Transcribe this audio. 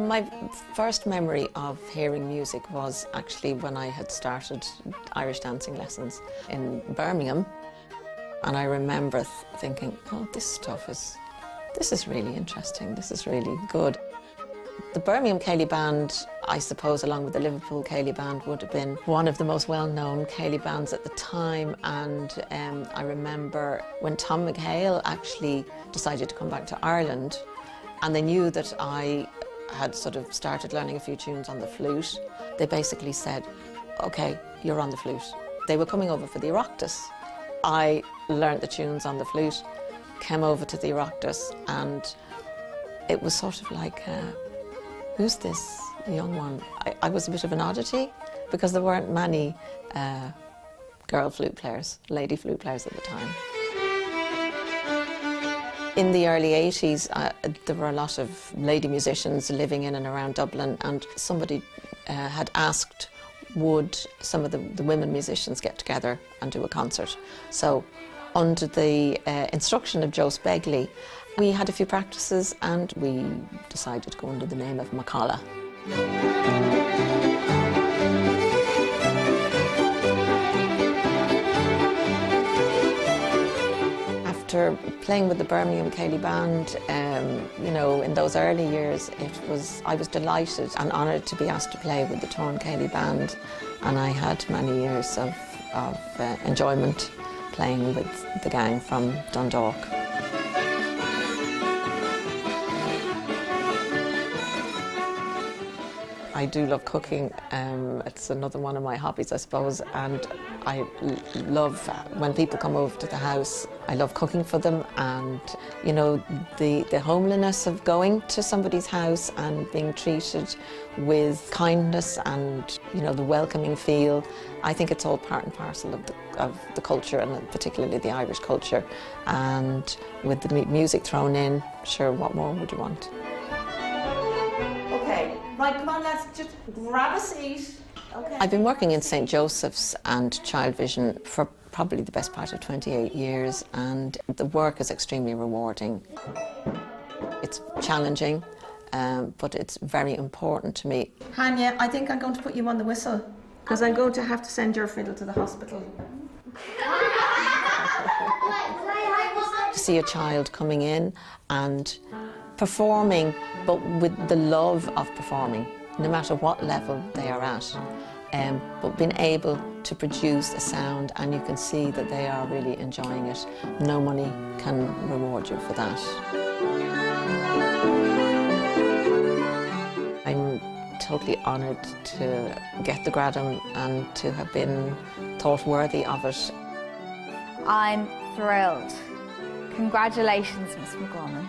My first memory of hearing music was actually when I had started Irish dancing lessons in Birmingham. And I remember thinking, oh, this is really interesting, this is really good. The Birmingham Ceilidh Band, I suppose, along with the Liverpool Ceilidh Band, would have been one of the most well-known Ceilidh bands at the time. And I remember when Tom McHale actually decided to come back to Ireland, and they knew that I had sort of started learning a few tunes on the flute. They basically said, OK, you're on the flute. They were coming over for the Oireachtas. I learnt the tunes on the flute, came over to the Oireachtas, and it was sort of like, who's this young one? I was a bit of an oddity because there weren't many girl flute players, lady flute players at the time. In the early 80s, there were a lot of lady musicians living in and around Dublin, and somebody had asked, would some of the women musicians get together and do a concert? So, under the instruction of Joe Begley, we had a few practices and we decided to go under the name of Macala. After playing with the Birmingham Ceilidh Band, you know, in those early years, I was delighted and honoured to be asked to play with the Torn Ceilidh Band, and I had many years of enjoyment playing with the gang from Dundalk. I do love cooking. It's another one of my hobbies, I suppose, and I love when people come over to the house. I love cooking for them, and you know, the homeliness of going to somebody's house and being treated with kindness and, you know, the welcoming feel. I think it's all part and parcel of the culture, and particularly the Irish culture. And with the music thrown in, sure, what more would you want? Okay, right, come on, let's just grab a seat. Okay. I've been working in St. Joseph's and Child Vision for probably the best part of 28 years, and the work is extremely rewarding. It's challenging, but it's very important to me. Hanya, I think I'm going to put you on the whistle, because I'm going to have to send your fiddle to the hospital. To see a child coming in and performing, but with the love of performing, no matter what level they are at, but being able to produce a sound, and you can see that they are really enjoying it. No money can reward you for that. I'm totally honoured to get the Gradam and to have been thought worthy of it. I'm thrilled. Congratulations, Miss McGowan.